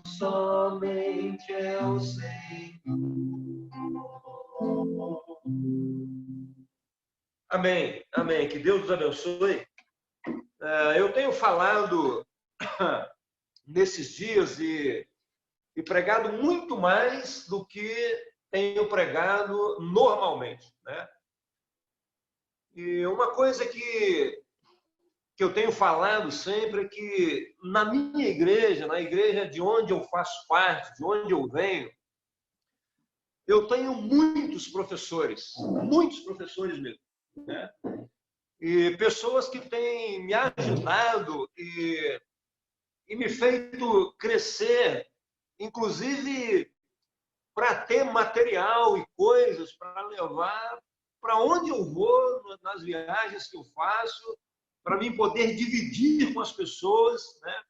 somente eu sei. Amém, amém. Que Deus nos abençoe. Eu tenho falado nesses dias e pregado muito mais do que tenho pregado normalmente, né? E uma coisa que eu tenho falado sempre é que na minha igreja, na igreja de onde eu faço parte, de onde eu venho, eu tenho muitos professores mesmo, né? E pessoas que têm me ajudado e me feito crescer, inclusive para ter material e coisas para levar para onde eu vou, nas viagens que eu faço, para mim poder dividir com as pessoas, né?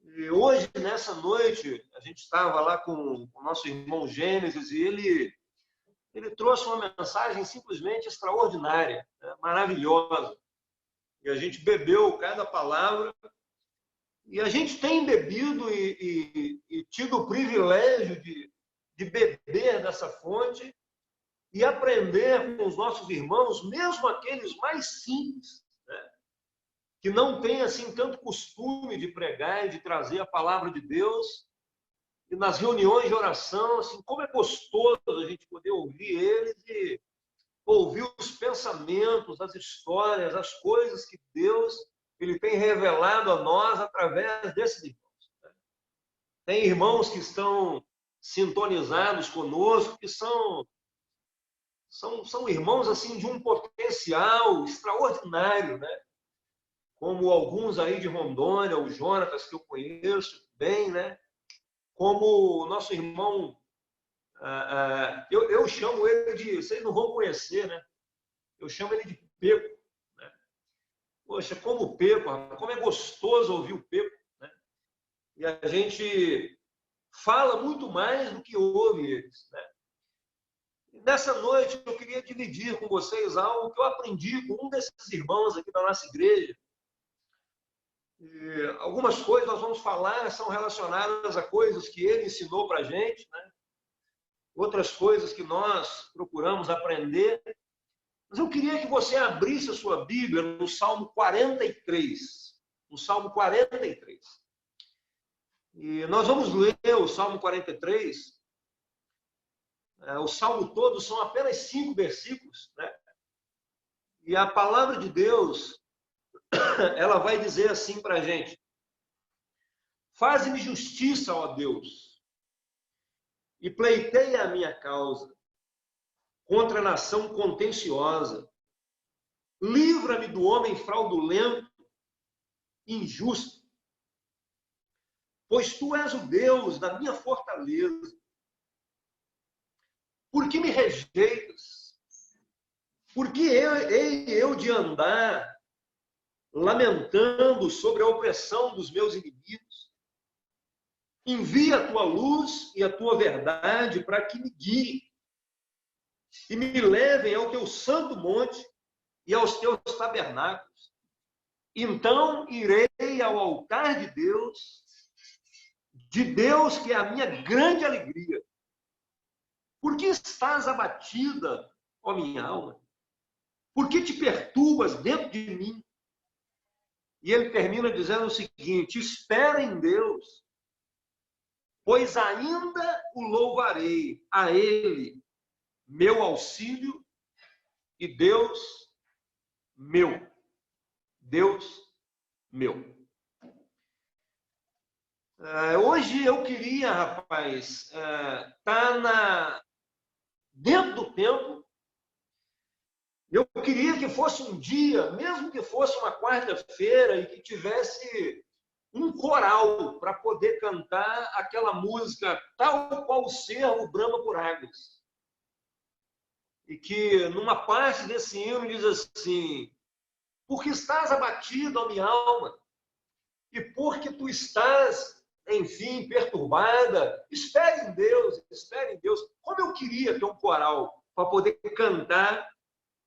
E hoje, nessa noite, a gente estava lá com o nosso irmão Gênesis e ele trouxe uma mensagem simplesmente extraordinária, né? Maravilhosa. E a gente bebeu cada palavra e a gente tem bebido e tido o privilégio de beber dessa fonte e aprender com os nossos irmãos, mesmo aqueles mais simples, né? Que não têm assim tanto costume de pregar e de trazer a palavra de Deus. E nas reuniões de oração, assim, como é gostoso a gente poder ouvir eles e ouvir os pensamentos, as histórias, as coisas que Deus ele tem revelado a nós através desses irmãos, né? Tem irmãos que estão sintonizados conosco, que são irmãos assim de um potencial extraordinário, né? Como alguns aí de Rondônia, o Jonatas, que eu conheço bem, né? Como o nosso irmão, eu chamo ele de, vocês não vão conhecer, né? Eu chamo ele de Peco, né? Poxa, como o Peco, como é gostoso ouvir o Peco, né? E a gente fala muito mais do que ouve eles, né? Nessa noite, eu queria dividir com vocês algo que eu aprendi com um desses irmãos aqui da nossa igreja. E algumas coisas nós vamos falar são relacionadas a coisas que ele ensinou para a gente, né? Outras coisas que nós procuramos aprender. Mas eu queria que você abrisse a sua Bíblia no Salmo 43. No Salmo 43. E nós vamos ler o Salmo 43. O Salmo todo são apenas 5 versículos, né? E a palavra de Deus, ela vai dizer assim para a gente: faze-me justiça, ó Deus, e pleiteia a minha causa contra a nação contenciosa. Livra-me do homem fraudulento, injusto, pois tu és o Deus da minha fortaleza. Por que me rejeitas? Por que hei eu de andar lamentando sobre a opressão dos meus inimigos? Envia a tua luz e a tua verdade para que me guiem e me levem ao teu santo monte e aos teus tabernáculos. Então irei ao altar de Deus que é a minha grande alegria. Por que estás abatida, ó minha alma? Por que te perturbas dentro de mim? E ele termina dizendo o seguinte: espera em Deus, pois ainda o louvarei, a ele, meu auxílio e Deus meu. Deus meu. Hoje eu queria, rapaz, estar dentro do templo. Eu queria que fosse um dia, mesmo que fosse uma quarta-feira, e que tivesse um coral para poder cantar aquela música Tal Qual o Cervo Brama por Águas. E que numa parte desse hino diz assim: porque estás abatido, ó minha alma, e porque tu estás, enfim, perturbada, espere em Deus, espere em Deus. Como eu queria ter um coral para poder cantar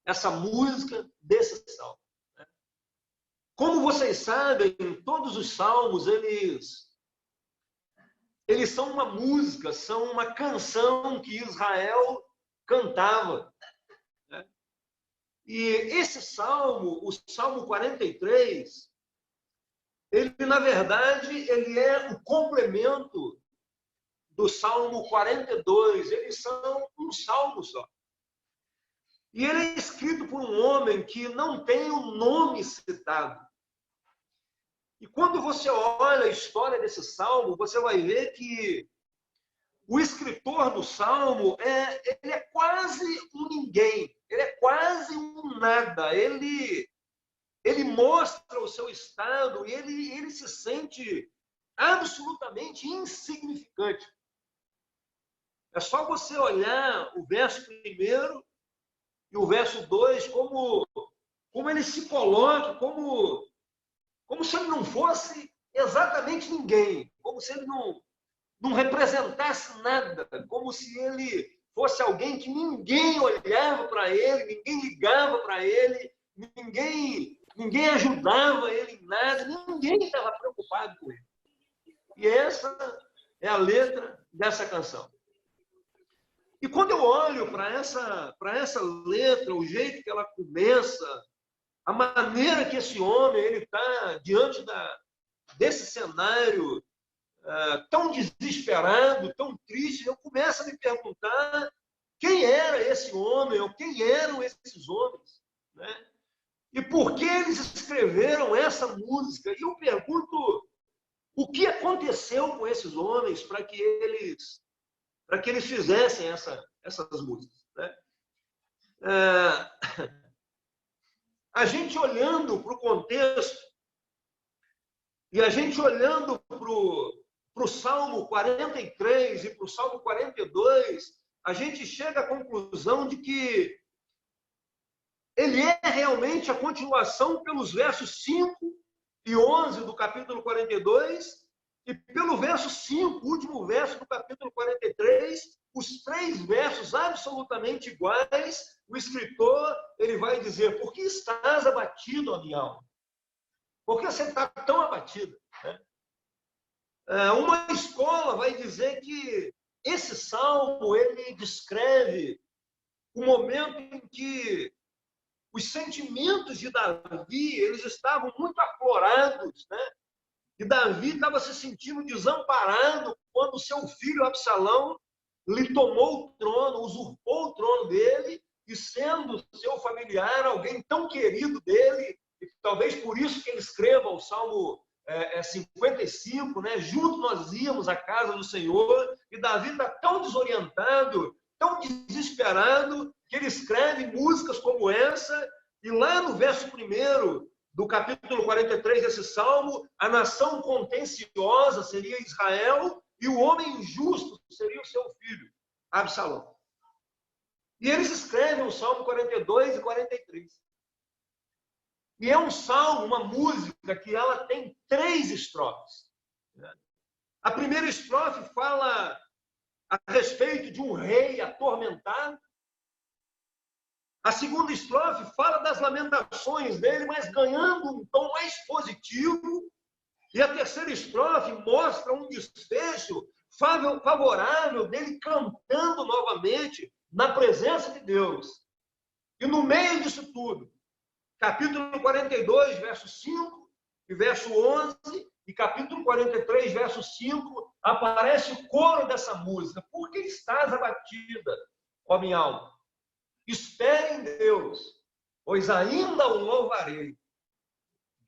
essa música desse salmo, né? Como vocês sabem, todos os salmos, eles eles são uma música, são uma canção que Israel cantava, né? E esse salmo, o Salmo 43, ele, na verdade, ele é o complemento do Salmo 42. Eles são um salmo só. E ele é escrito por um homem que não tem o nome citado. E quando você olha a história desse salmo, você vai ver que o escritor do salmo ele é quase um ninguém, ele é quase um nada. Ele mostra o seu estado e ele se sente absolutamente insignificante. É só você olhar o verso 1 e o verso 2, como ele se coloca, como se ele não fosse exatamente ninguém, como se ele não representasse nada, como se ele fosse alguém que ninguém olhava para ele, ninguém ligava para ele, ninguém ajudava ele em nada, ninguém estava preocupado com ele. E essa é a letra dessa canção. E quando eu olho para essa letra, o jeito que ela começa, a maneira que esse homem ele está diante desse cenário tão desesperado, tão triste, eu começo a me perguntar quem era esse homem, ou quem eram esses homens, né? E por que eles escreveram essa música? E eu pergunto o que aconteceu com esses homens para que eles fizessem essas músicas, né? A gente olhando para o contexto e a gente olhando para o Salmo 43 e para o Salmo 42, a gente chega à conclusão de que ele é realmente a continuação pelos versos 5 e 11 do capítulo 42 e pelo verso 5, o último verso do capítulo 43, os 3 versos absolutamente iguais. O escritor ele vai dizer: por que estás abatido, ó minha alma? Por que você está tão abatida, né? Uma escola vai dizer que esse salmo ele descreve o momento em que os sentimentos de Davi eles estavam muito aflorados, né? E Davi estava se sentindo desamparado quando seu filho Absalão lhe tomou o trono, usurpou o trono dele, e sendo seu familiar, alguém tão querido dele, e talvez por isso que ele escreva o Salmo 55, né? Junto nós íamos à casa do Senhor, e Davi está tão desorientado, tão desesperado, que ele escreve músicas como essa, e lá no verso 1 do capítulo 43 desse salmo, a nação contenciosa seria Israel, e o homem injusto seria o seu filho, Absalão. E eles escrevem o Salmo 42 e 43. E é um salmo, uma música que ela tem 3 estrofes. A primeira estrofe fala a respeito de um rei atormentado. A segunda estrofe fala das lamentações dele, mas ganhando um tom mais positivo. E a terceira estrofe mostra um desfecho favorável dele cantando novamente na presença de Deus. E no meio disso tudo, capítulo 42, verso 5 e verso 11, e capítulo 43, verso 5, aparece o coro dessa música. Por que estás abatida, ó minha alma? Espere em Deus, pois ainda o louvarei,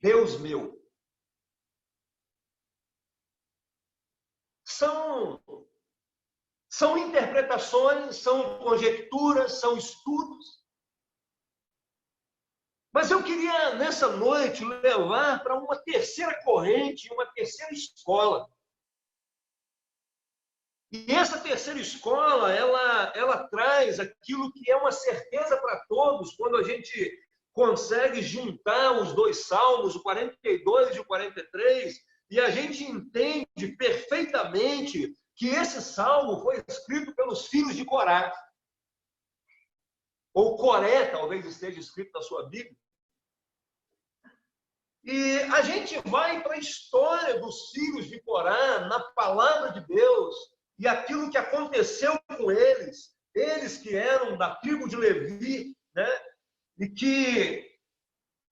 Deus meu. São interpretações, são conjecturas, são estudos. Mas eu queria, nessa noite, levar para uma terceira corrente, uma terceira escola. E essa terceira escola, ela traz aquilo que é uma certeza para todos, quando a gente consegue juntar os 2 salmos, o 42 e o 43, e a gente entende perfeitamente que esse salmo foi escrito pelos filhos de Corá. Ou Coré, talvez esteja escrito na sua Bíblia. E a gente vai para a história dos filhos de Corá, na palavra de Deus, e aquilo que aconteceu com eles, eles que eram da tribo de Levi, né? E que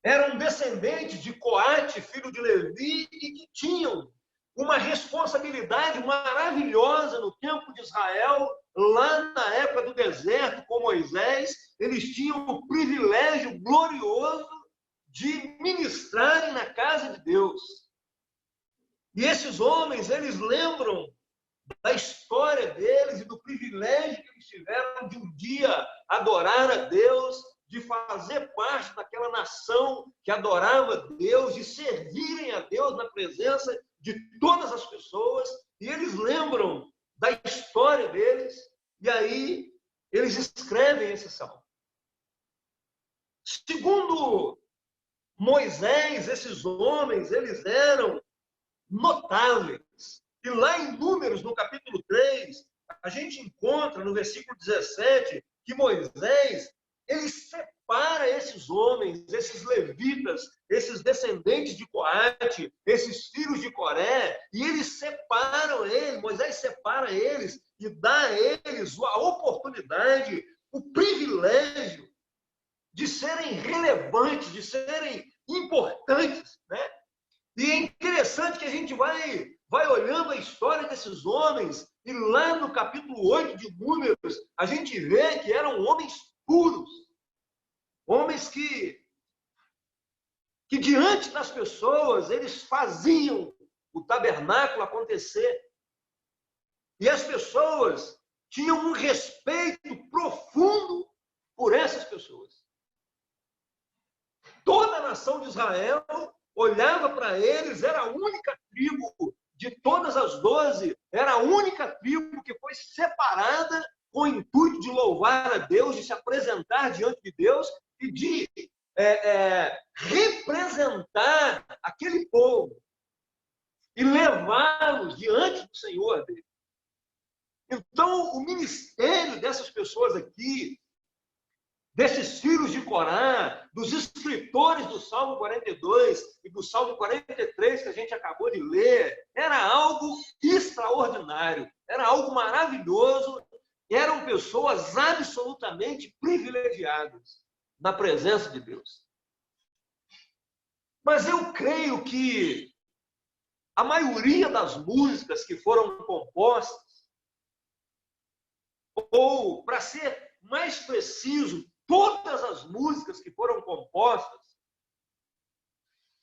eram descendentes de Coate, filho de Levi, e que tinham uma responsabilidade maravilhosa no tempo de Israel, lá na época do deserto, com Moisés. Eles tinham o privilégio glorioso de ministrarem na casa de Deus. E esses homens, eles lembram da história deles e do privilégio que eles tiveram de um dia adorar a Deus, de fazer parte daquela nação que adorava Deus, de servirem a Deus na presença de todas as pessoas. E eles lembram da história deles, e aí eles escrevem esse salmo. Segundo Moisés, esses homens, eles eram notáveis. E lá em Números, no capítulo 3, a gente encontra no versículo 17 que Moisés, ele separa esses homens, esses levitas, esses descendentes de Coate, esses filhos de Coré, e eles separam eles, Moisés separa eles e dá a eles a oportunidade, o privilégio de serem relevantes, de serem importantes, né? E é interessante que a gente vai olhando a história desses homens, e lá no capítulo 8 de Números, a gente vê que eram homens puros, homens que diante das pessoas, eles faziam o tabernáculo acontecer. E as pessoas tinham um respeito profundo por essas pessoas. Toda a nação de Israel olhava para eles, era a única tribo de todas as 12, era a única tribo que foi separada com o intuito de louvar a Deus, de se apresentar diante de Deus e de representar aquele povo e levá-los diante do Senhor dele. Então, o ministério dessas pessoas aqui, desses filhos de Corá, dos escritores do Salmo 42 e do Salmo 43 que a gente acabou de ler, era algo extraordinário, era algo maravilhoso, eram pessoas absolutamente privilegiadas na presença de Deus. Mas eu creio que a maioria das músicas que foram compostas, ou, para ser mais preciso, todas as músicas que foram compostas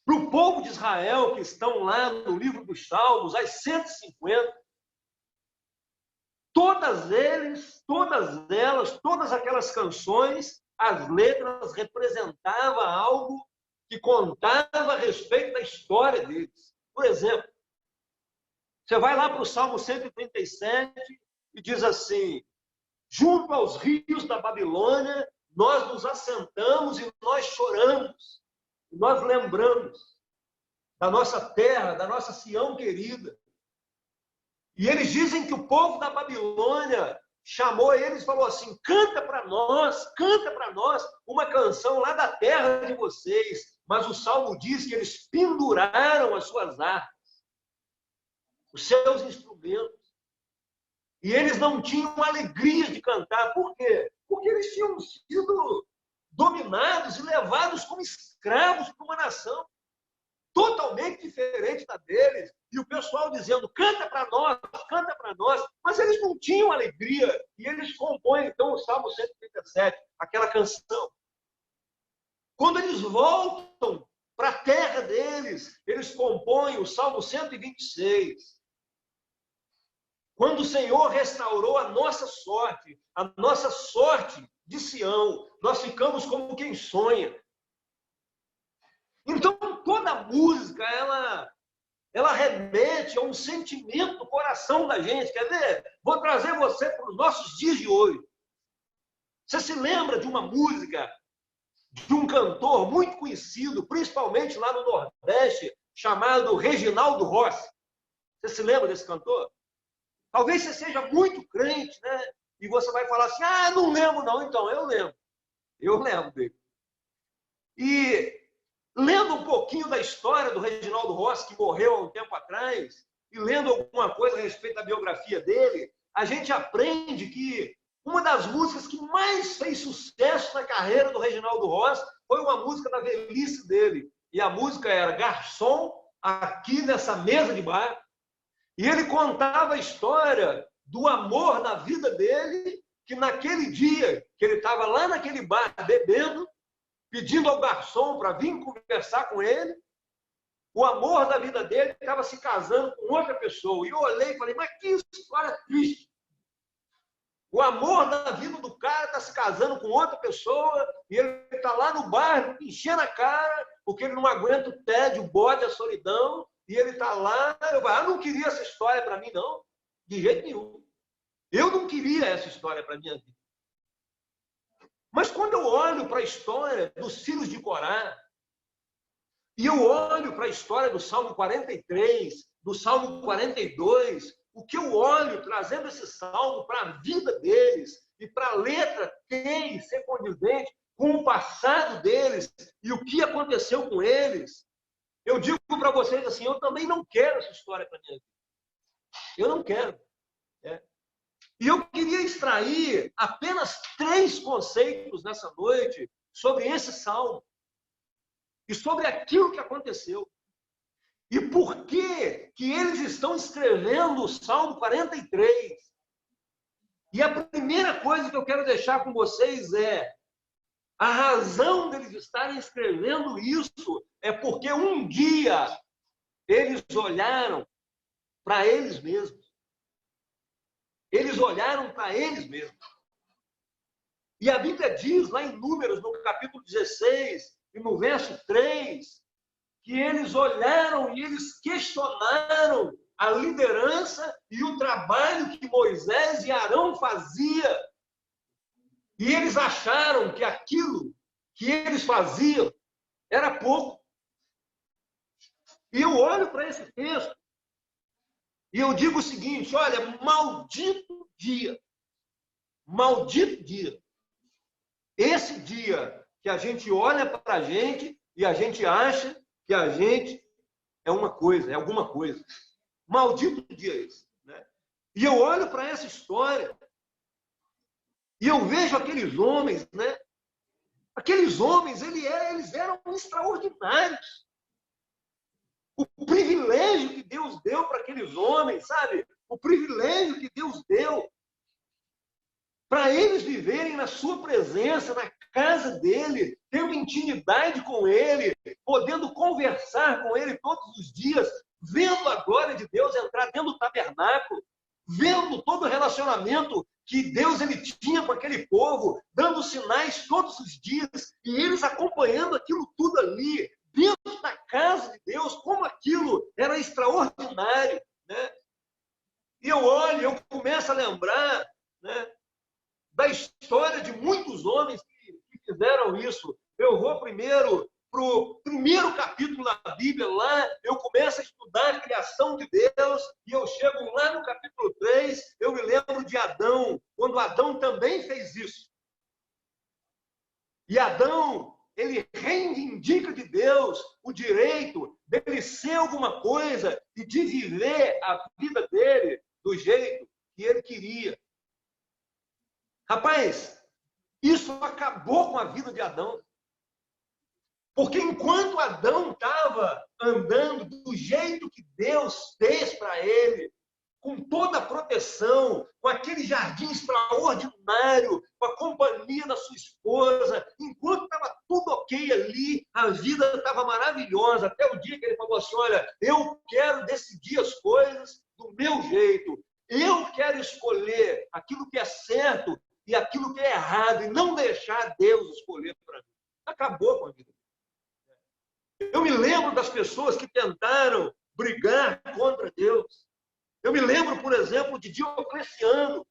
para o povo de Israel, que estão lá no livro dos Salmos, as 150, todas elas, todas aquelas canções, as letras representavam algo que contava a respeito da história deles. Por exemplo, você vai lá para o Salmo 137 e diz assim: junto aos rios da Babilônia, nós nos assentamos e nós choramos, e nós lembramos da nossa terra, da nossa Sião querida. E eles dizem que o povo da Babilônia chamou eles e falou assim: canta para nós uma canção lá da terra de vocês. Mas o Salmo diz que eles penduraram as suas harpas, os seus instrumentos, e eles não tinham alegria de cantar. Por quê? Porque eles tinham sido dominados e levados como escravos para uma nação totalmente diferente da deles. E o pessoal dizendo: canta para nós, mas eles não tinham alegria. E eles compõem, então, o Salmo 137, aquela canção. Quando eles voltam para a terra deles, eles compõem o Salmo 126. Quando o Senhor restaurou a nossa sorte de Sião, nós ficamos como quem sonha. Então, toda música, ela remete a um sentimento do coração da gente. Quer ver? Vou trazer você para os nossos dias de hoje. Você se lembra de uma música de um cantor muito conhecido, principalmente lá no Nordeste, chamado Reginaldo Rossi? Você se lembra desse cantor? Talvez você seja muito crente, né? E você vai falar assim: ah, não lembro não. Então, eu lembro dele. E lendo um pouquinho da história do Reginaldo Rossi, que morreu há um tempo atrás, e lendo alguma coisa a respeito da biografia dele, a gente aprende que uma das músicas que mais fez sucesso na carreira do Reginaldo Rossi foi uma música da velhice dele. E a música era Garçom, aqui nessa mesa de bar. E ele contava a história do amor na vida dele, que naquele dia que ele estava lá naquele bar bebendo, pedindo ao garçom para vir conversar com ele, o amor da vida dele estava se casando com outra pessoa. E eu olhei e falei, mas que história triste. O amor da vida do cara está se casando com outra pessoa e ele está lá no bar enchendo a cara porque ele não aguenta o tédio, o bode, a solidão, e ele está lá. Eu não queria essa história para mim, não. De jeito nenhum. Eu não queria essa história para a minha vida. Mas quando eu olho para a história dos filhos de Corá, e eu olho para a história do Salmo 43, do Salmo 42, o que eu olho trazendo esse salmo para a vida deles e para a letra tem ser condizente com o passado deles e o que aconteceu com eles, eu digo para vocês assim, eu também não quero essa história para minha vida. Eu não quero. E eu queria extrair apenas 3 conceitos nessa noite sobre esse salmo e sobre aquilo que aconteceu. E por que eles estão escrevendo o Salmo 43? E a primeira coisa que eu quero deixar com vocês é a razão deles estarem escrevendo isso é porque um dia eles olharam para eles mesmos. Eles olharam para eles mesmos. E a Bíblia diz lá em Números, no capítulo 16, e no verso 3, que eles olharam e eles questionaram a liderança e o trabalho que Moisés e Arão faziam. E eles acharam que aquilo que eles faziam era pouco. E eu olho para esse texto e eu digo o seguinte, olha, maldito dia. Maldito dia. Esse dia que a gente olha para a gente e a gente acha que a gente é uma coisa, é alguma coisa. Maldito dia esse. Né? E eu olho para essa história e eu vejo aqueles homens, né? Aqueles homens, eles eram extraordinários. O privilégio que Deus deu para aqueles homens, sabe? O privilégio que Deus deu para eles viverem na sua presença, na casa dele, tendo intimidade com ele, podendo conversar com ele todos os dias, vendo a glória de Deus entrar dentro do tabernáculo, vendo todo o relacionamento que Deus ele tinha com aquele povo, dando sinais todos os dias, e eles acompanhando aquilo tudo ali, dentro da casa de Deus, como aquilo era extraordinário. Né? E eu olho, eu começo a lembrar, né, da história de muitos homens que fizeram isso. Eu vou primeiro para o primeiro capítulo da Bíblia, lá eu começo a estudar a criação de Deus, e eu chego lá no capítulo 3, eu me lembro de Adão, quando Adão também fez isso. E Adão, ele reivindica de Deus o direito dele ser alguma coisa e de viver a vida dele do jeito que ele queria. Rapaz, isso acabou com a vida de Adão. Porque enquanto Adão estava andando do jeito que Deus fez para ele, com toda a proteção, com aquele jardim extraordinário, com a companhia da sua esposa, enquanto estava tudo ok ali, a vida estava maravilhosa, até o dia que ele falou assim, olha, eu quero decidir as coisas do meu jeito, eu quero escolher aquilo que é certo e aquilo que é errado, e não deixar Deus escolher para mim. Acabou com a vida. Eu me lembro das pessoas que tentaram brigar contra Deus. Eu me lembro, por exemplo, de Diocleciano,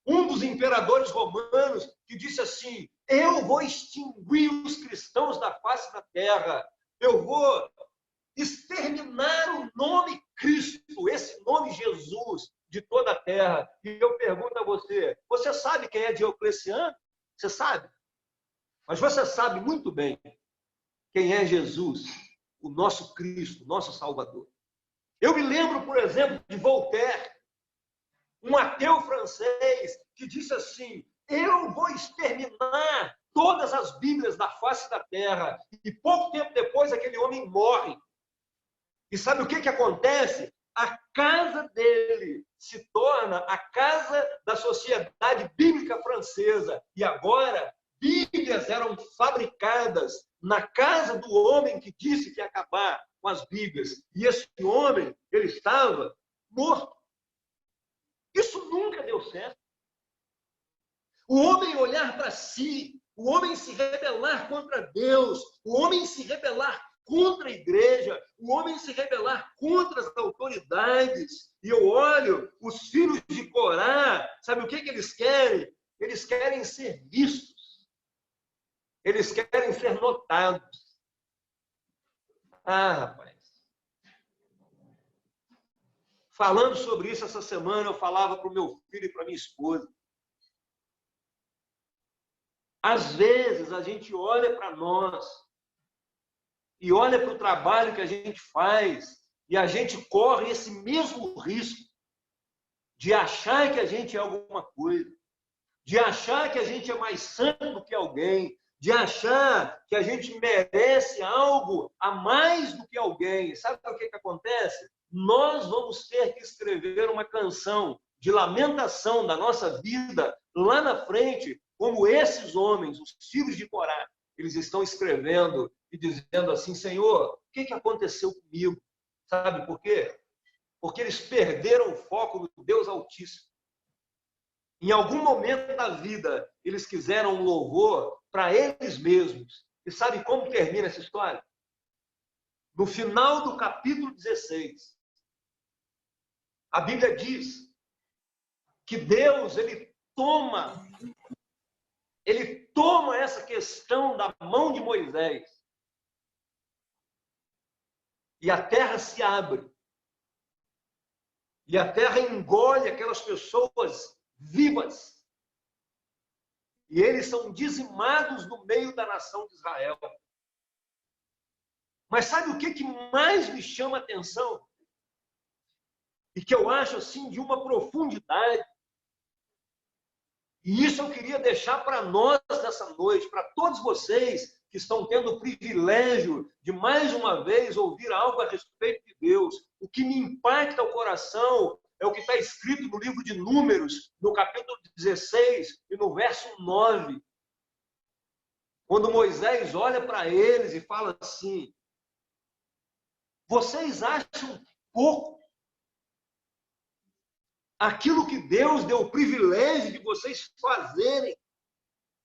um dos imperadores romanos, que disse assim, eu vou extinguir os cristãos da face da terra, eu vou exterminar o nome Cristo, esse nome Jesus, de toda a terra. E eu pergunto a você, você sabe quem é Diocleciano? Você sabe? Mas você sabe muito bem quem é Jesus, o nosso Cristo, nosso Salvador. Eu me lembro, por exemplo, de Voltaire, um ateu francês que disse assim: eu vou exterminar todas as Bíblias da face da terra. E pouco tempo depois aquele homem morre. E sabe o que acontece? A casa dele se torna a casa da Sociedade Bíblica Francesa. E agora, Bíblias eram fabricadas na casa do homem que disse que ia acabar com as Bíblias. E esse homem, ele estava morto. Isso nunca deu certo. O homem olhar para si, o homem se rebelar contra Deus, o homem se rebelar contra a igreja, o homem se rebelar contra as autoridades. E eu olho os filhos de Corá, sabe o que eles querem? Eles querem ser vistos. Eles querem ser notados. Ah, rapaz. Falando sobre isso essa semana, eu falava para o meu filho e para minha esposa. Às vezes a gente olha para nós e olha para o trabalho que a gente faz e a gente corre esse mesmo risco de achar que a gente é alguma coisa, de achar que a gente é mais santo do que alguém, de achar que a gente merece algo a mais do que alguém. Sabe o que acontece? Nós vamos ter que escrever uma canção de lamentação da nossa vida lá na frente, como esses homens, os filhos de Corá, eles estão escrevendo e dizendo assim: Senhor, o que aconteceu comigo? Sabe por quê? Porque eles perderam o foco no Deus Altíssimo. Em algum momento da vida, eles quiseram um louvor para eles mesmos. E sabe como termina essa história? No final do capítulo 16, a Bíblia diz que Deus, ele toma essa questão da mão de Moisés e a terra se abre. E a terra engole aquelas pessoas vivas. E eles são dizimados no meio da nação de Israel. Mas sabe o que mais me chama a atenção? E que eu acho assim de uma profundidade. E isso eu queria deixar para nós nessa noite, para todos vocês que estão tendo o privilégio de mais uma vez ouvir algo a respeito de Deus. O que me impacta o coração é o que está escrito no livro de Números, no capítulo 16 e no verso 9. Quando Moisés olha para eles e fala assim: vocês acham pouco aquilo que Deus deu o privilégio de vocês fazerem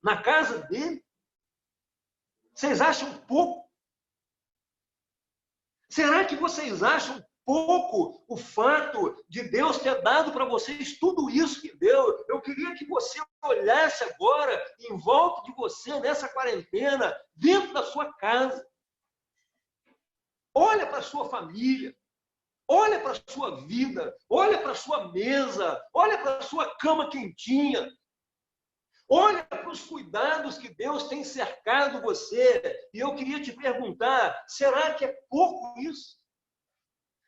na casa dele? Vocês acham pouco? Será que vocês acham pouco o fato de Deus ter dado para vocês tudo isso que deu? Eu queria que você olhasse agora em volta de você, nessa quarentena, dentro da sua casa. Olha para a sua família. Olha para a sua vida. Olha para a sua mesa. Olha para a sua cama quentinha. Olha para os cuidados que Deus tem cercado você. E eu queria te perguntar, será que é pouco isso?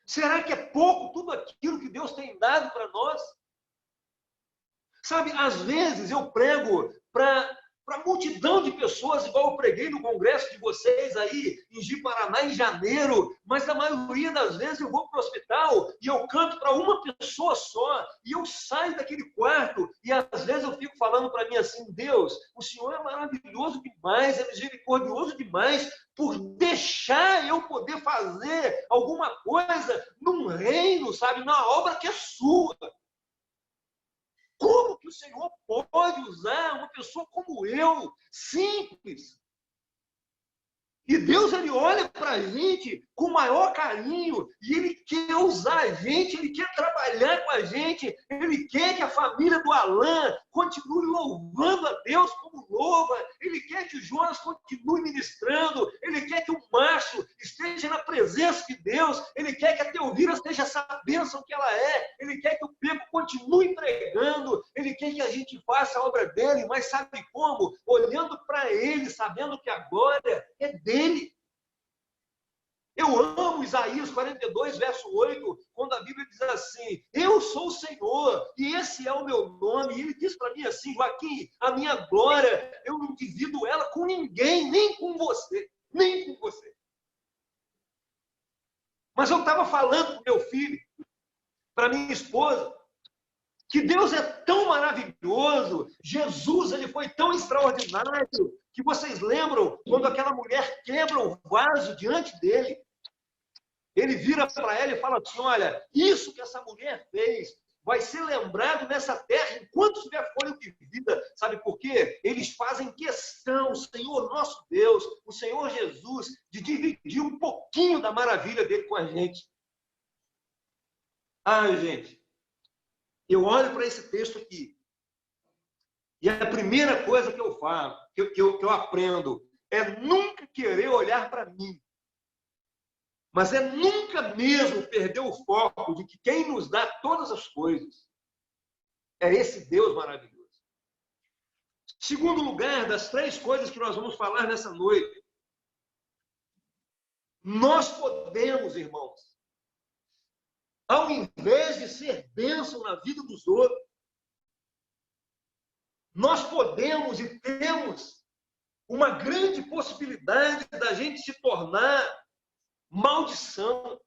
Será que é pouco tudo aquilo que Deus tem dado para nós? Sabe, às vezes eu prego para multidão de pessoas, igual eu preguei no congresso de vocês aí em Ji-Paraná em janeiro, mas a maioria das vezes eu vou para o hospital e eu canto para uma pessoa só, e eu saio daquele quarto e às vezes eu fico falando para mim assim: Deus, o Senhor é maravilhoso demais, é misericordioso demais por deixar eu poder fazer alguma coisa num reino, sabe, na obra que é sua. Como que o Senhor pode usar uma pessoa como eu, simples? E Deus, ele olha para a gente com o maior carinho e ele quer usar a gente, ele quer trabalhar com a gente, ele quer que a família do Alan continue louvando a Deus como louva, ele quer que o Jonas continue ministrando, ele quer que o Márcio esteja na presença de Deus, ele quer que a Teovira seja essa bênção que ela é, ele quer que o Pepo continue pregando, ele quer que a gente faça a obra dele, mas sabe como? Olhando para ele, sabendo que a glória é dele. Eu amo Isaías 42, verso 8, quando a Bíblia diz assim: eu sou o Senhor, e esse é o meu nome. E ele diz para mim assim: Joaquim, a minha glória, eu não divido ela com ninguém, nem com você, nem com você. Mas eu estava falando para o meu filho, para minha esposa, que Deus é tão maravilhoso, Jesus ele foi tão extraordinário, que vocês lembram quando aquela mulher quebra o vaso diante dele? Ele vira para ela e fala assim: olha, isso que essa mulher fez vai ser lembrado nessa terra enquanto tiver fôlego de vida. Sabe por quê? Eles fazem questão, o Senhor nosso Deus, o Senhor Jesus, de dividir um pouquinho da maravilha dele com a gente. Ah, gente, eu olho para esse texto aqui, e a primeira coisa que eu falo, que eu aprendo, é nunca querer olhar para mim. Mas é nunca mesmo perder o foco de que quem nos dá todas as coisas é esse Deus maravilhoso. Segundo lugar, das 3 coisas que nós vamos falar nessa noite, nós podemos, irmãos, ao invés de ser bênção na vida dos outros, nós podemos e temos uma grande possibilidade da gente se tornar maldição.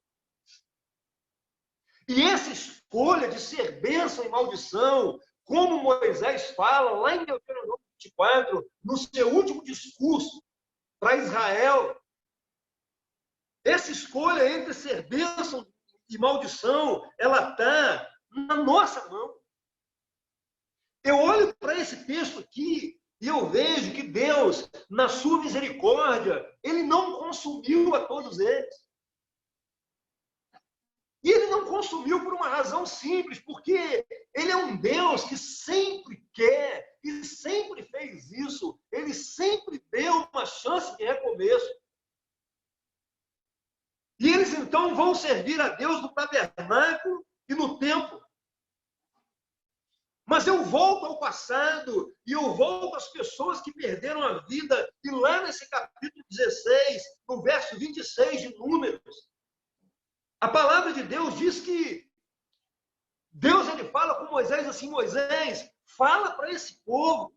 E essa escolha de ser bênção e maldição, como Moisés fala lá em Deuteronômio 24, no seu último discurso para Israel, essa escolha entre ser bênção e maldição, ela está na nossa mão. Eu olho para esse texto aqui e eu vejo que Deus, na sua misericórdia, ele não consumiu a todos eles. E ele não consumiu por uma razão simples, porque ele é um Deus que sempre quer e sempre fez isso. Ele sempre deu uma chance de recomeço. E eles então vão servir a Deus no tabernáculo e no templo. Mas eu volto ao passado e eu volto às pessoas que perderam a vida. E lá nesse capítulo 16, no verso 26 de Números, a palavra de Deus diz que Deus ele fala com Moisés assim: Moisés, fala para esse povo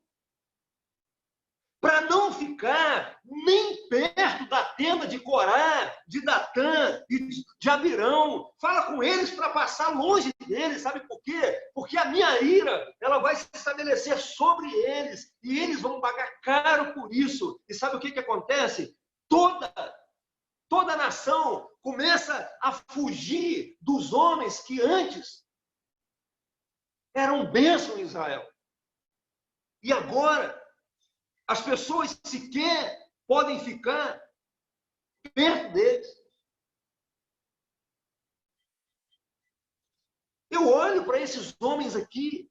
para não ficar nem perto da tenda de Corá, de Datã e de Abirão. Fala com eles para passar longe deles. Sabe por quê? Porque a minha ira ela vai se estabelecer sobre eles e eles vão pagar caro por isso. E sabe o que acontece? Toda a nação começa a fugir dos homens que antes eram bênção em Israel. E agora as pessoas sequer podem ficar perto deles. Eu olho para esses homens aqui,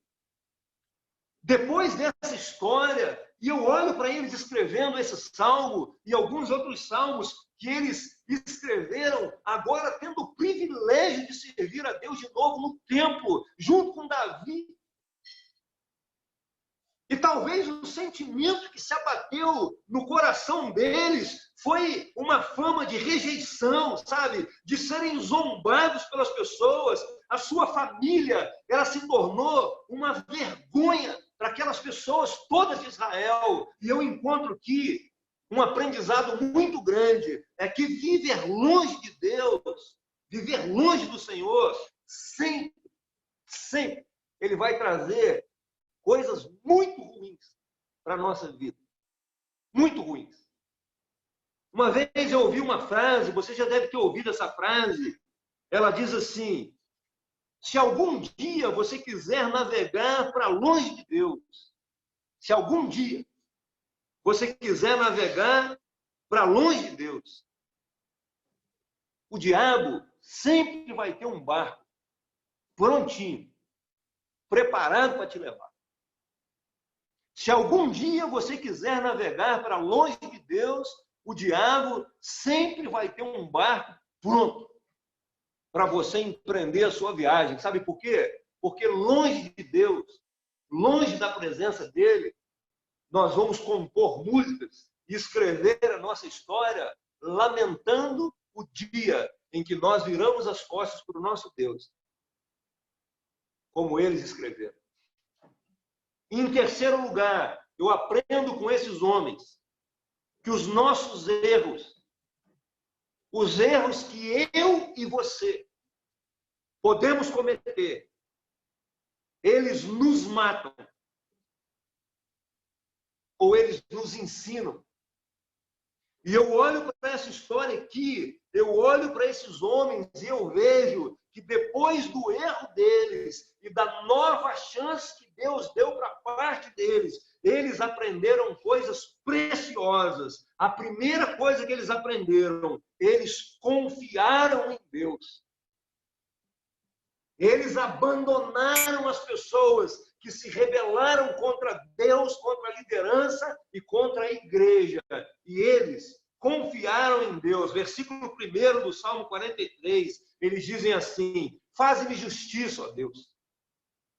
depois dessa história, e eu olho para eles escrevendo esse salmo e alguns outros salmos que eles escreveram, agora tendo o privilégio de servir a Deus de novo no templo, junto com Davi. E talvez o sentimento que se abateu no coração deles foi uma fama de rejeição, sabe? De serem zombados pelas pessoas. A sua família, ela se tornou uma vergonha para aquelas pessoas todas de Israel. E eu encontro aqui um aprendizado muito grande, é que viver longe de Deus, viver longe do Senhor, sempre, ele vai trazer coisas muito ruins para a nossa vida. Muito ruins. Uma vez eu ouvi uma frase, você já deve ter ouvido essa frase, ela diz assim: se algum dia você quiser navegar para longe de Deus, se algum dia você quiser navegar para longe de Deus, o diabo sempre vai ter um barco prontinho, preparado para te levar. Se algum dia você quiser navegar para longe de Deus, o diabo sempre vai ter um barco pronto para você empreender a sua viagem. Sabe por quê? Porque longe de Deus, longe da presença dele, nós vamos compor músicas e escrever a nossa história lamentando o dia em que nós viramos as costas para o nosso Deus, como eles escreveram. Em terceiro lugar, eu aprendo com esses homens que os nossos erros, os erros que eu e você podemos cometer, eles nos matam ou eles nos ensinam. E eu olho para essa história aqui, eu olho para esses homens e eu vejo que depois do erro deles e da nova chance que Deus deu para parte deles, eles aprenderam coisas preciosas. A primeira coisa que eles aprenderam, eles confiaram em Deus. Eles abandonaram as pessoas que se rebelaram contra Deus, contra a liderança e contra a igreja. E eles confiaram em Deus. Versículo 1 do Salmo 43, eles dizem assim: faze-me justiça, ó Deus.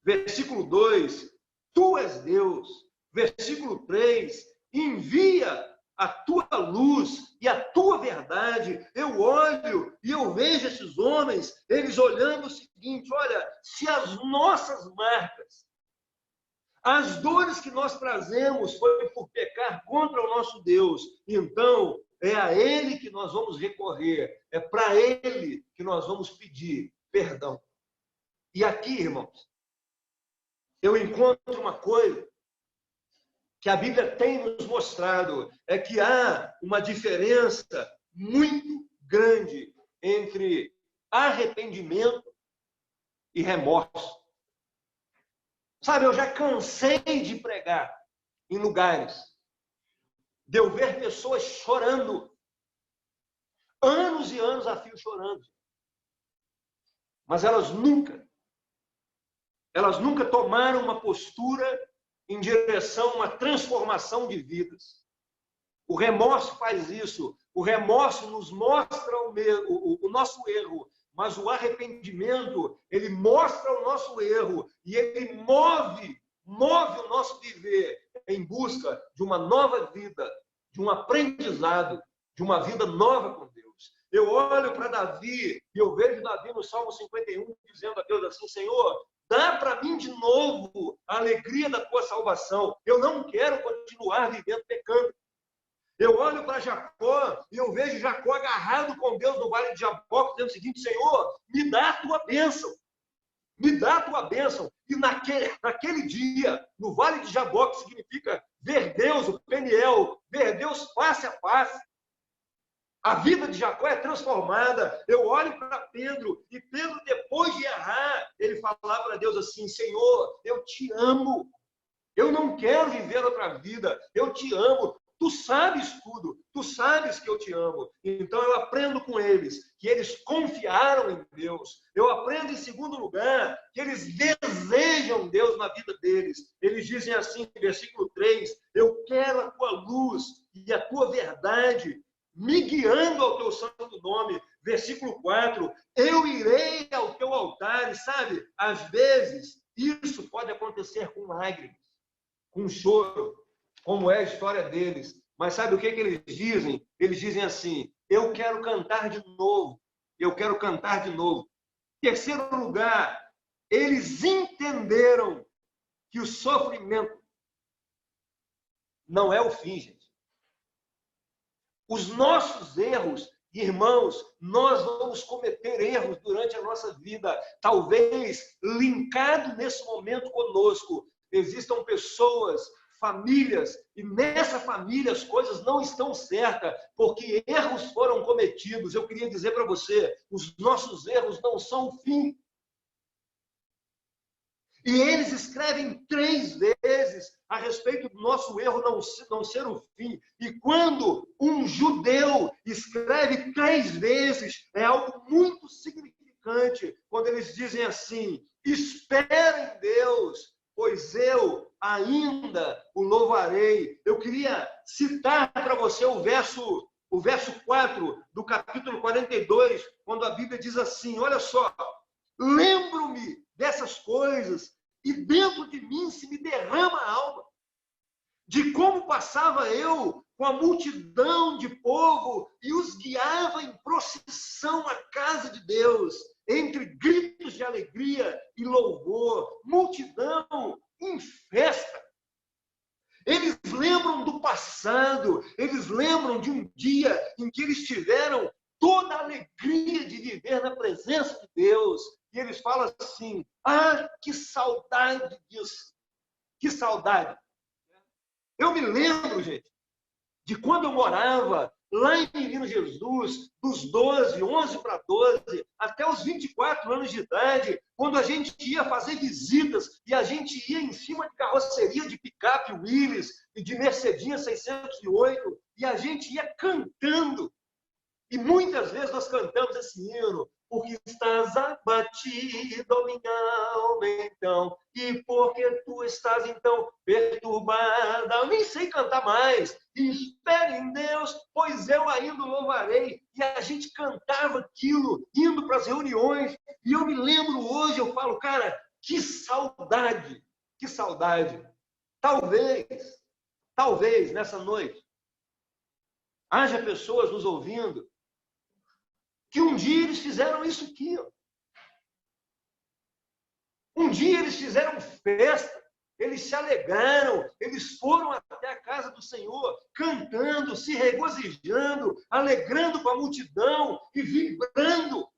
Versículo 2, tu és Deus. Versículo 3, envia a tua luz e a tua verdade. Eu olho e eu vejo esses homens, eles olhando o seguinte: olha, se as nossas marcas, as dores que nós trazemos foi por pecar contra o nosso Deus, então é a Ele que nós vamos recorrer, é para Ele que nós vamos pedir perdão. E aqui, irmãos, eu encontro uma coisa que a Bíblia tem nos mostrado, é que há uma diferença muito grande entre arrependimento e remorso. Sabe, eu já cansei de pregar em lugares, de eu ver pessoas chorando, anos e anos a fio chorando, mas elas nunca tomaram uma postura em direção a uma transformação de vidas. O remorso faz isso. O remorso nos mostra o nosso erro, mas o arrependimento, ele mostra o nosso erro e ele move o nosso viver em busca de uma nova vida, de um aprendizado, de uma vida nova com Deus. Eu olho para Davi e eu vejo Davi no Salmo 51 dizendo a Deus assim: Senhor, dá para mim de novo a alegria da tua salvação. Eu não quero continuar vivendo pecando. Eu olho para Jacó e eu vejo Jacó agarrado com Deus no vale de Jabó, dizendo o seguinte: Senhor, me dá a tua bênção. Me dá a tua bênção. E naquele dia, no vale de Jabó, que significa ver Deus, o Peniel, ver Deus face a face, a vida de Jacó é transformada. Eu olho para Pedro, e Pedro, depois de errar, ele fala para Deus assim: Senhor, eu te amo. Eu não quero viver outra vida. Eu te amo. Tu sabes tudo. Tu sabes que eu te amo. Então eu aprendo com eles que eles confiaram em Deus. Eu aprendo, em segundo lugar, que eles desejam Deus na vida deles. Eles dizem assim, no versículo 3, eu quero a tua luz e a tua verdade me guiando ao teu santo nome. Versículo 4, eu irei ao teu altar. E sabe, às vezes, isso pode acontecer com lágrimas, com choro, como é a história deles. Mas sabe o que eles dizem? Eles dizem assim: eu quero cantar de novo. Eu quero cantar de novo. Terceiro lugar, eles entenderam que o sofrimento não é o fim, gente. Os nossos erros, irmãos, nós vamos cometer erros durante a nossa vida. Talvez, linkado nesse momento conosco, existam pessoas, famílias, e nessa família as coisas não estão certas, porque erros foram cometidos. Eu queria dizer para você, os nossos erros não são o fim. E eles escrevem 3 vezes a respeito do nosso erro não ser o fim. E quando um judeu escreve 3 vezes, é algo muito significante, quando eles dizem assim: espera em Deus, pois eu ainda o louvarei. Eu queria citar para você o verso 4 do capítulo 42, quando a Bíblia diz assim, olha só: lembro-me dessas coisas e dentro de mim se me derrama a alma, de como passava eu com a multidão de povo e os guiava em procissão à casa de Deus, entre gritos de alegria e louvor, multidão em festa. Eles lembram do passado, eles lembram de um dia em que eles tiveram toda a alegria de viver na presença de Deus. E eles falam assim: ah, que saudade disso, que saudade. Eu me lembro, gente, de quando eu morava lá em Menino Jesus, dos 12, 11 para 12, até os 24 anos de idade, quando a gente ia fazer visitas e a gente ia em cima de carroceria de picape Willys e de Mercedinha 608 e a gente ia cantando. E muitas vezes nós cantamos esse hino: porque estás abatido, minha alma, então, e porque tu estás, então, perturbada. Eu nem sei cantar mais. Espere em Deus, pois eu ainda louvarei. E a gente cantava aquilo, indo para as reuniões. E eu me lembro hoje, eu falo, cara, que saudade, que saudade. Talvez, nessa noite, haja pessoas nos ouvindo que um dia eles fizeram isso aqui. Ó. Um dia eles fizeram festa, eles se alegraram, eles foram até a casa do Senhor, cantando, se regozijando, alegrando com a multidão e vibrando.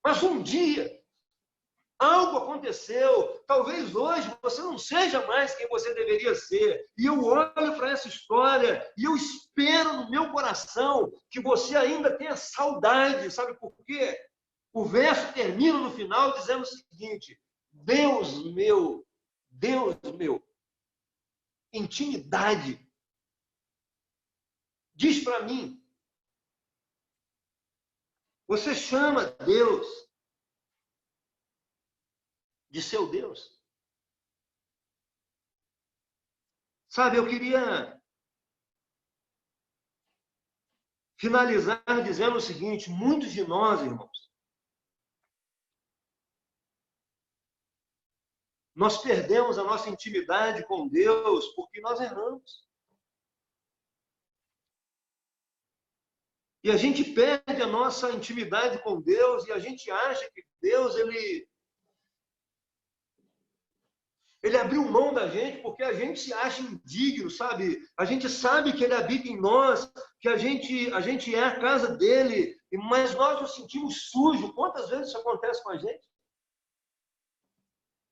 Mas um dia, algo aconteceu. Talvez hoje você não seja mais quem você deveria ser. E eu olho para essa história e eu espero no meu coração que você ainda tenha saudade. Sabe por quê? O verso termina no final dizendo o seguinte: Deus meu, intimidade. Diz para mim, você chama Deus de seu Deus? Sabe, eu queria finalizar dizendo o seguinte: muitos de nós, irmãos, nós perdemos a nossa intimidade com Deus porque nós erramos. E a gente perde a nossa intimidade com Deus e a gente acha que Deus, ele abriu mão da gente porque a gente se acha indigno, sabe? A gente sabe que ele habita em nós, que a gente é a casa dele, mas nós nos sentimos sujos. Quantas vezes isso acontece com a gente?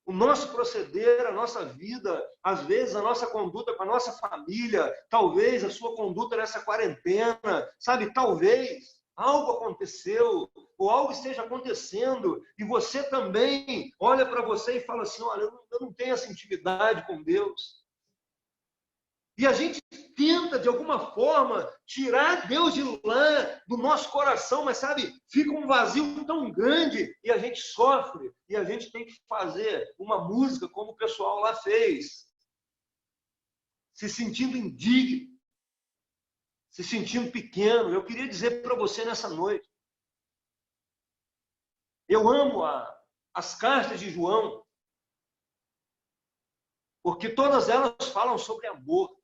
O nosso proceder, a nossa vida, às vezes a nossa conduta com a nossa família, talvez a sua conduta nessa quarentena, sabe? Talvez algo aconteceu, ou algo esteja acontecendo, e você também olha para você e fala assim: olha, eu não tenho essa intimidade com Deus. E a gente tenta, de alguma forma, tirar Deus de lá do nosso coração, mas, sabe, fica um vazio tão grande e a gente sofre. E a gente tem que fazer uma música como o pessoal lá fez. Se sentindo indigno, se sentindo pequeno. Eu queria dizer para você nessa noite, eu amo as cartas de João, porque todas elas falam sobre amor.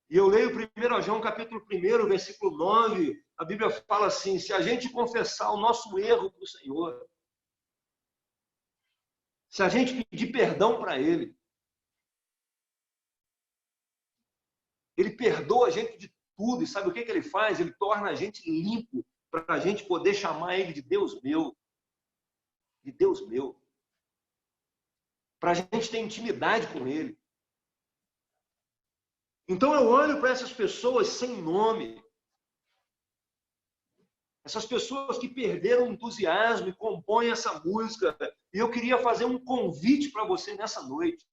E eu leio 1 João capítulo 1, versículo 9, a Bíblia fala assim: se a gente confessar o nosso erro para o Senhor, se a gente pedir perdão para Ele, Ele perdoa a gente de tudo. E sabe o que Ele faz? Ele torna a gente limpo para a gente poder chamar Ele de Deus meu. De Deus meu. Para a gente ter intimidade com Ele. Então eu olho para essas pessoas sem nome, essas pessoas que perderam o entusiasmo e compõem essa música, e eu queria fazer um convite para você nessa noite.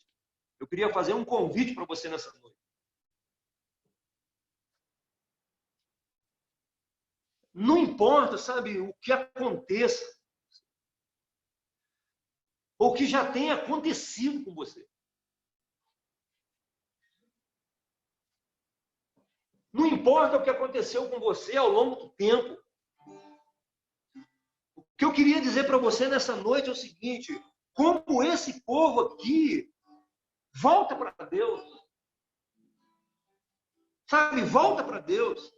Eu queria fazer um convite para você nessa noite. Não importa, sabe, o que aconteça, ou o que já tenha acontecido com você. Não importa o que aconteceu com você ao longo do tempo. O que eu queria dizer para você nessa noite é o seguinte: como esse povo aqui volta para Deus. Sabe, volta para Deus.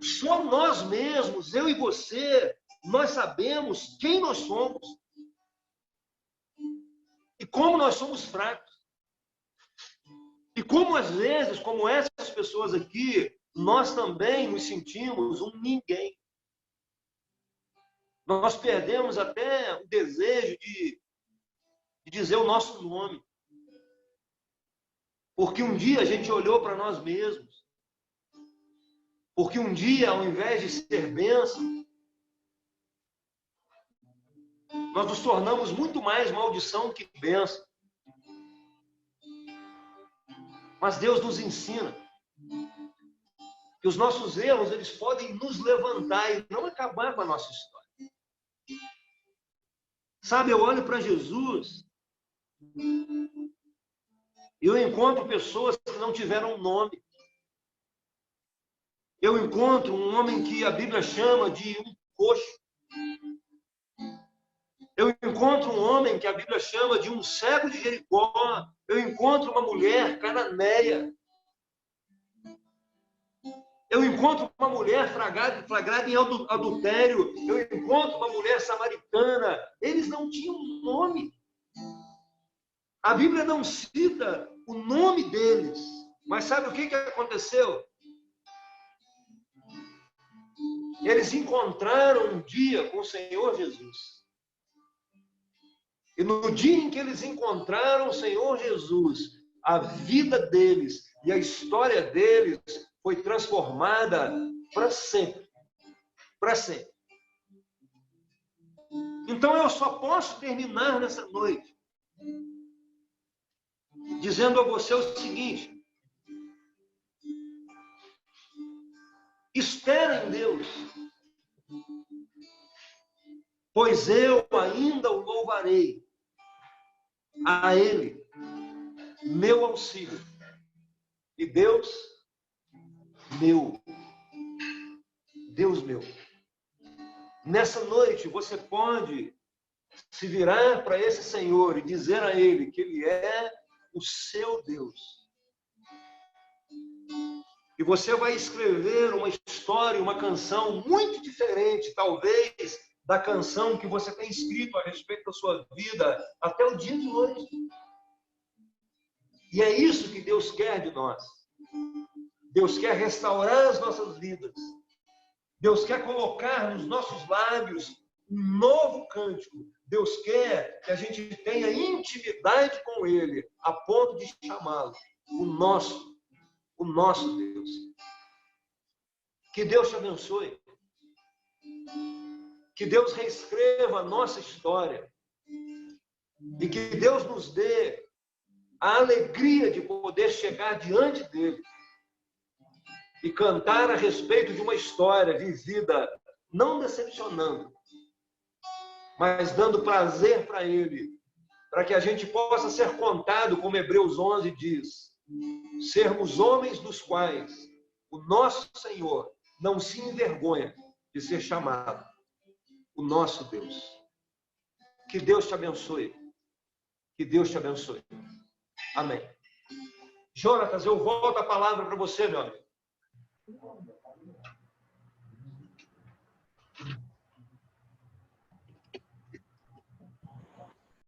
Só nós mesmos, eu e você, nós sabemos quem nós somos e como nós somos fracos. E como às vezes, como essas pessoas aqui, nós também nos sentimos um ninguém. Nós perdemos até o desejo de dizer o nosso nome. Porque um dia a gente olhou para nós mesmos. Porque um dia, ao invés de ser bênção, nós nos tornamos muito mais maldição que bênção. Mas Deus nos ensina que os nossos erros, eles podem nos levantar e não acabar com a nossa história. Sabe, eu olho para Jesus e eu encontro pessoas que não tiveram nome. Eu encontro um homem que a Bíblia chama de um coxo. Eu encontro um homem que a Bíblia chama de um cego de Jericó. Eu encontro uma mulher cananeia. Eu encontro uma mulher flagrada em adultério. Eu encontro uma mulher samaritana. Eles não tinham nome. A Bíblia não cita o nome deles. Mas sabe o que aconteceu? Eles encontraram um dia com o Senhor Jesus. E no dia em que eles encontraram o Senhor Jesus, a vida deles e a história deles foi transformada para sempre. Para sempre. Então eu só posso terminar nessa noite dizendo a você o seguinte: espera em Deus, pois eu ainda o louvarei, a Ele, meu auxílio, e Deus meu. Deus meu. Nessa noite você pode se virar para esse Senhor e dizer a Ele que Ele é o seu Deus. E você vai escrever uma história, uma canção muito diferente, talvez, da canção que você tem escrito a respeito da sua vida até o dia de hoje. E é isso que Deus quer de nós. Deus quer restaurar as nossas vidas. Deus quer colocar nos nossos lábios um novo cântico. Deus quer que a gente tenha intimidade com Ele, a ponto de chamá-lo o nosso Deus. Que Deus te abençoe. Que Deus reescreva a nossa história. E que Deus nos dê a alegria de poder chegar diante dele e cantar a respeito de uma história vivida, não decepcionando, mas dando prazer para ele, para que a gente possa ser contado, como Hebreus 11 diz, sermos homens dos quais o nosso Senhor não se envergonha de ser chamado o nosso Deus. Que Deus te abençoe. Que Deus te abençoe. Amém. Jonatas, eu volto a palavra para você, meu amigo.